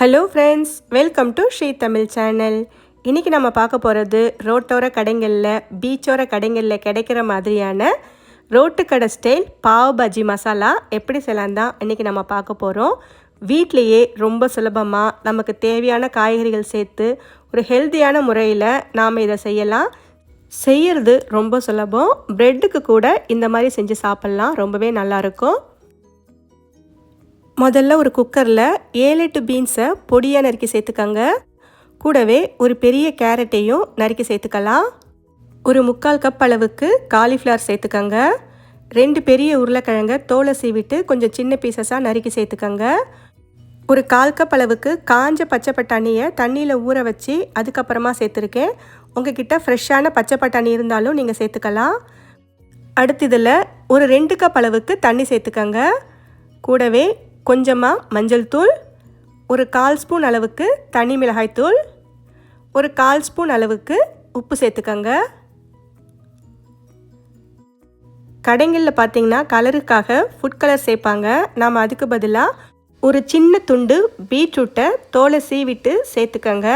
Hello friends, welcome to Sri Tamil channel. இன்றைக்கி நம்ம பார்க்க போகிறது ரோட்டோர கடைகளில், பீச்சோர கடைகளில் கிடைக்கிற மாதிரியான ரோட்டு கடை ஸ்டைல் பாவ் பாஜி மசாலா எப்படி செய்யலாம் தான் இன்றைக்கி நம்ம பார்க்க போகிறோம். வீட்லேயே ரொம்ப சுலபமாக நமக்கு தேவையான காய்கறிகள் சேர்த்து ஒரு ஹெல்த்தியான முறையில் நாம் இதை செய்யலாம். செய்கிறது ரொம்ப சுலபம். ப்ரெட்டுக்கு கூட இந்த மாதிரி செஞ்சு சாப்பிட்லாம், ரொம்பவே நல்லாயிருக்கும். முதல்ல ஒரு குக்கரில் 7-8 பீன்ஸை பொடியாக நறுக்கி சேர்த்துக்கங்க. கூடவே ஒரு பெரிய கேரட்டையும் நறுக்கி சேர்த்துக்கலாம். ஒரு 3/4 கப் அளவுக்கு காலிஃப்ளவர் சேர்த்துக்கங்க. 2 பெரிய உருளைக்கிழங்கை தோலை சீவிட்டு கொஞ்சம் சின்ன பீசஸாக நறுக்கி சேர்த்துக்கங்க. ஒரு 1/4 கப் அளவுக்கு காஞ்ச பச்சை பட்டாணியை தண்ணியில் ஊற வச்சு அதுக்கப்புறமா சேர்த்துருக்கேன். உங்ககிட்ட ஃப்ரெஷ்ஷான பச்சை பட்டாணி இருந்தாலும் நீங்கள் சேர்த்துக்கலாம். அடுத்து இதில் ஒரு 2 கப் அளவுக்கு தண்ணி சேர்த்துக்கங்க. கூடவே கொஞ்சமாக மஞ்சள் தூள், ஒரு 1/4 ஸ்பூன் அளவுக்கு தனி மிளகாய் தூள், ஒரு 1/4 ஸ்பூன் அளவுக்கு உப்பு சேர்த்துக்கங்க. கடைகளில் பார்த்தீங்கன்னா கலருக்காக ஃபுட் கலர் சேர்ப்பாங்க. நாம் அதுக்கு பதிலாக ஒரு சின்ன துண்டு பீட்ரூட்டை தோலை சீவிட்டு சேர்த்துக்கங்க.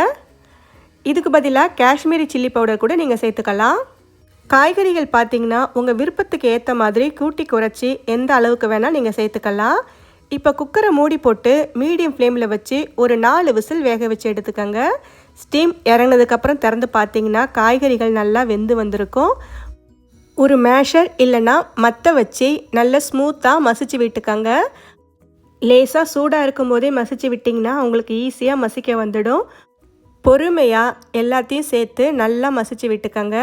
இதுக்கு பதிலாக காஷ்மீரி சில்லி பவுடர் கூட நீங்கள் சேர்த்துக்கலாம். காய்கறிகள் பார்த்தீங்கன்னா உங்கள் விருப்பத்துக்கு ஏற்ற மாதிரி கூட்டி குறைச்சி எந்த அளவுக்கு வேணால் நீங்கள் சேர்த்துக்கலாம். இப்போ குக்கரை மூடி போட்டு மீடியம் ஃப்ளேமில் வச்சு ஒரு 4 விசில் வேக வச்சு எடுத்துக்கோங்க. ஸ்டீம் இறங்கினதுக்கப்புறம் திறந்து பார்த்தீங்கன்னா காய்கறிகள் நல்லா வெந்து வந்திருக்கும். ஒரு மேஷர் இல்லைன்னா மற்ற வச்சு நல்லா ஸ்மூத்தாக மசிச்சு விட்டுக்கோங்க. லேசாக சூடாக இருக்கும்போதே மசிச்சு விட்டிங்கன்னா உங்களுக்கு ஈஸியாக மசிக்க வந்துடும். பொறுமையாக எல்லாத்தையும் சேர்த்து நல்லா மசிச்சு விட்டுக்கோங்க.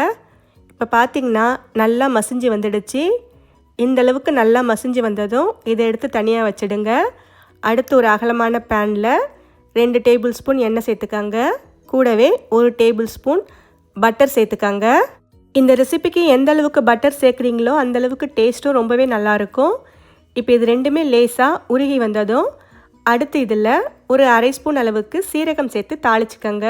இப்போ பார்த்திங்கன்னா நல்லா மசிஞ்சு வந்துடுச்சு. இந்தளவுக்கு நல்லா மசிஞ்சு வந்ததும் இதை எடுத்து தனியாக வச்சுடுங்க. அடுத்து ஒரு அகலமான பேனில் 2 டேபிள் ஸ்பூன் எண்ணெய் சேர்த்துக்காங்க. கூடவே 1 டேபிள் ஸ்பூன் பட்டர் சேர்த்துக்காங்க. இந்த ரெசிபிக்கு எந்த அளவுக்கு பட்டர் சேர்க்குறீங்களோ அந்தளவுக்கு டேஸ்ட்டும் ரொம்பவே நல்லாயிருக்கும். இப்போ இது ரெண்டுமே லேசாக உருகி வந்ததும் அடுத்து இதில் ஒரு 1/2 ஸ்பூன் அளவுக்கு சீரகம் சேர்த்து தாளிச்சுக்கோங்க.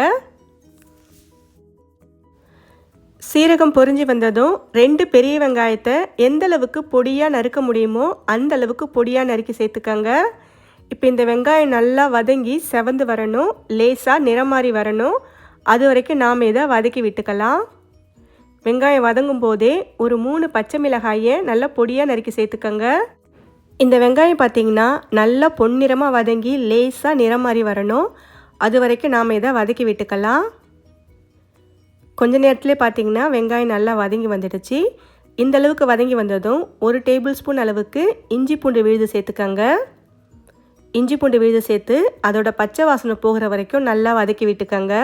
சீரகம் பொரிஞ்சு வந்ததும் 2 பெரிய வெங்காயத்தை எந்த அளவுக்கு பொடியாக நறுக்க முடியுமோ அந்த அளவுக்கு பொடியாக நறுக்கி சேர்த்துக்கங்க. இப்போ இந்த வெங்காயம் நல்லா வதங்கி செவந்து வரணும், லேசாக நிறம் மாறி வரணும். அது வரைக்கும் நாம் இதை வதக்கி விட்டுக்கலாம். வெங்காயம் வதங்கும் போதே ஒரு 3 பச்சை மிளகாயை நல்லா பொடியாக நறுக்கி சேர்த்துக்கங்க. இந்த வெங்காயம் பார்த்திங்கன்னா நல்லா பொன்னிறமாக வதங்கி லேசாக நிறம் மாறி வரணும். அது வரைக்கும் நாம் இதை வதக்கி விட்டுக்கலாம். கொஞ்ச நேரத்துலேயே பார்த்திங்கன்னா வெங்காயம் நல்லா வதங்கி வந்துடுச்சு. இந்த அளவுக்கு வதங்கி வந்ததும் 1 டேபிள் ஸ்பூன் அளவுக்கு இஞ்சி பூண்டு விழுது சேர்த்துக்கங்க. இஞ்சி பூண்டு விழுது சேர்த்து அதோட பச்சை வாசனை போகிற வரைக்கும் நல்லா வதக்கி விட்டுக்கங்க.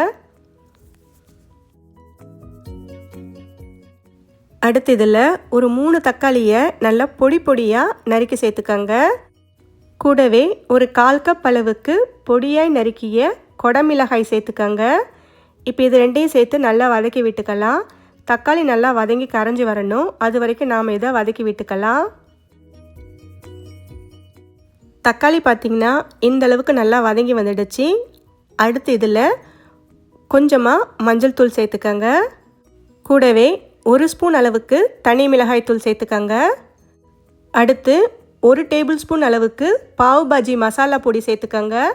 அடுத்து இதில் ஒரு 3 தக்காளியை நல்லா பொடி பொடியாக நறுக்கி சேர்த்துக்கங்க. கூடவே ஒரு 1/4 கப் அளவுக்கு பொடியாய் நறுக்கிய கொடமிளகாய் சேர்த்துக்கங்க. இப்போ இது ரெண்டையும் சேர்த்து நல்லா வதக்கி விட்டுக்கலாம். தக்காளி நல்லா வதங்கி கரைஞ்சி வரணும். அது வரைக்கும் நாம் இதை வதக்கி விட்டுக்கலாம். தக்காளி பார்த்திங்கன்னா இந்த அளவுக்கு நல்லா வதங்கி வந்துடுச்சு. அடுத்து இதில் கொஞ்சமாக மஞ்சள் தூள் சேர்த்துக்கங்க. கூடவே 1 ஸ்பூன் அளவுக்கு தனி மிளகாய் தூள் சேர்த்துக்கங்க. அடுத்து 1 டேபிள் ஸ்பூன் அளவுக்கு பாவ் பாஜி மசாலா பொடி சேர்த்துக்கங்க.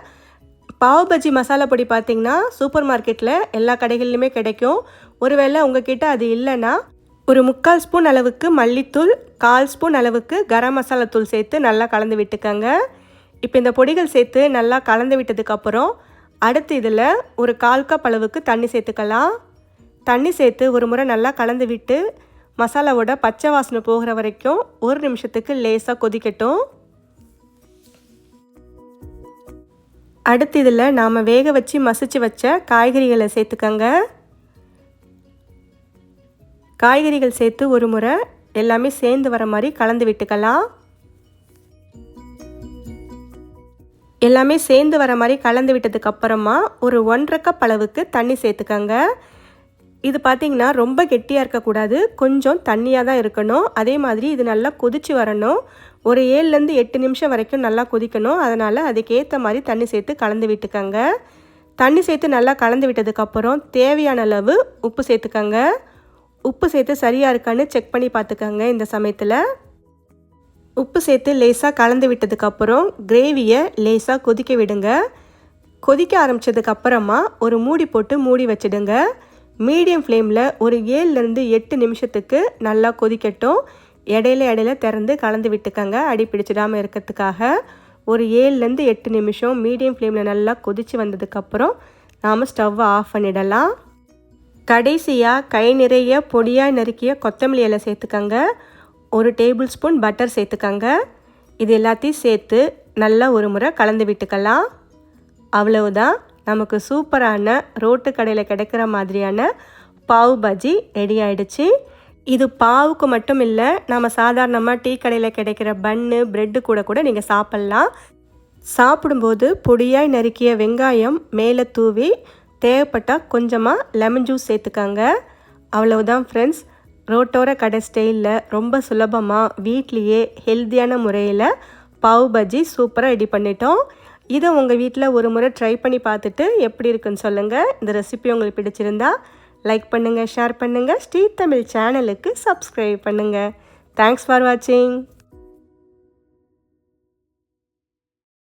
பாவ் பஜ்ஜி மசாலா பொடி பார்த்திங்கன்னா சூப்பர் மார்க்கெட்டில் எல்லா கடைகள்லையுமே கிடைக்கும். ஒருவேளை உங்ககிட்ட அது இல்லைன்னா ஒரு 3/4 ஸ்பூன் அளவுக்கு மல்லித்தூள், 1/4 ஸ்பூன் அளவுக்கு கரம் மசாலா தூள் சேர்த்து நல்லா கலந்து விட்டுக்கங்க. இப்போ இந்த பொடிகள் சேர்த்து நல்லா கலந்து விட்டதுக்கப்புறம் அடுத்து இதில் ஒரு 1/4 கப் அளவுக்கு தண்ணி சேர்த்துக்கலாம். தண்ணி சேர்த்து ஒரு முறை நல்லா கலந்து விட்டு மசாலாவோட பச்சை வாசனை போகிற வரைக்கும் 1 நிமிஷத்துக்கு லேசாக கொதிக்கட்டும். அடுத்து இதில் நாம் வேக வச்சு மசிச்சு வச்ச காய்கறிகளை சேர்த்துக்கங்க. காய்கறிகள் சேர்த்து ஒரு முறை எல்லாமே சேர்ந்து வர மாதிரி கலந்து விட்டுக்கலாம். எல்லாமே சேர்ந்து வர மாதிரி கலந்து விட்டதுக்கப்புறமா ஒரு 1/2 கப் அளவுக்கு தண்ணி சேர்த்துக்கங்க. இது பார்த்திங்கன்னா ரொம்ப கெட்டியாக இருக்கக்கூடாது, கொஞ்சம் தண்ணியாக தான் இருக்கணும். அதே மாதிரி இது நல்லா கொதிச்சு வரணும். ஒரு 7லேருந்து 8 நிமிஷம் வரைக்கும் நல்லா கொதிக்கணும். அதனால் அதுக்கேற்ற மாதிரி தண்ணி சேர்த்து கலந்து விட்டுக்கங்க. தண்ணி சேர்த்து நல்லா கலந்து விட்டதுக்கப்புறம் தேவையான அளவு உப்பு சேர்த்துக்கங்க. உப்பு சேர்த்து சரியாக இருக்கான்னு செக் பண்ணி பார்த்துக்கங்க. இந்த சமயத்தில் உப்பு சேர்த்து லேசாக கலந்து விட்டதுக்கப்புறம் கிரேவியை லேசாக கொதிக்க விடுங்க. கொதிக்க ஆரம்பித்ததுக்கு அப்புறமா ஒரு மூடி போட்டு மூடி வச்சிடுங்க. மீடியம் ஃப்ளேமில் ஒரு 7லேருந்து 8 நிமிஷத்துக்கு நல்லா கொதிக்கட்டும். இடையில திறந்து கலந்து விட்டுக்கங்க, அடி பிடிச்சிடாமல் இருக்கிறதுக்காக. ஒரு 7லேருந்து 8 நிமிஷம் மீடியம் ஃப்ளேமில் நல்லா கொதித்து வந்ததுக்கப்புறம் நாம் ஸ்டவ்வை ஆஃப் பண்ணிடலாம். கடைசியாக கை நிறைய பொடியாக நறுக்கிய கொத்தமல்லி இலை சேர்த்துக்கங்க. 1 டேபிள் ஸ்பூன் பட்டர் சேர்த்துக்கங்க. இது எல்லாத்தையும் சேர்த்து நல்லா ஒரு முறை கலந்து விட்டுக்கலாம். அவ்வளவுதான், நமக்கு சூப்பரான ரோட்டு கடையில் கிடைக்கிற மாதிரியான பாவ் பஜ்ஜி ரெடி ஆகிடுச்சு. இது பாவுக்கு மட்டும் இல்லை, நம்ம சாதாரணமாக டீ கடையில் கிடைக்கிற பன்னு ப்ரெட்டு கூட நீங்கள் சாப்பிட்லாம். சாப்பிடும்போது பொடியாய் நறுக்கிய வெங்காயம் மேலே தூவி தேவைப்பட்டால் கொஞ்சமாக லெமன் ஜூஸ் சேர்த்துக்கங்க. அவ்வளவுதான் ஃப்ரெண்ட்ஸ், ரோட்டோர கடை ஸ்டைலில் ரொம்ப சுலபமாக வீட்லேயே ஹெல்த்தியான முறையில் பாவ் பஜ்ஜி சூப்பராக ரெடி பண்ணிட்டோம். இதை உங்கள் வீட்டில் ஒரு முறை ட்ரை பண்ணி பார்த்துட்டு எப்படி இருக்குன்னு சொல்லுங்கள். இந்த ரெசிபி உங்களுக்கு பிடிச்சிருந்தா லைக் பண்ணுங்கள், ஷேர் பண்ணுங்கள், ஸ்ரீ தமிழ் சேனலுக்கு சப்ஸ்கிரைப் பண்ணுங்கள். தேங்க்ஸ் ஃபார் வாட்சிங்.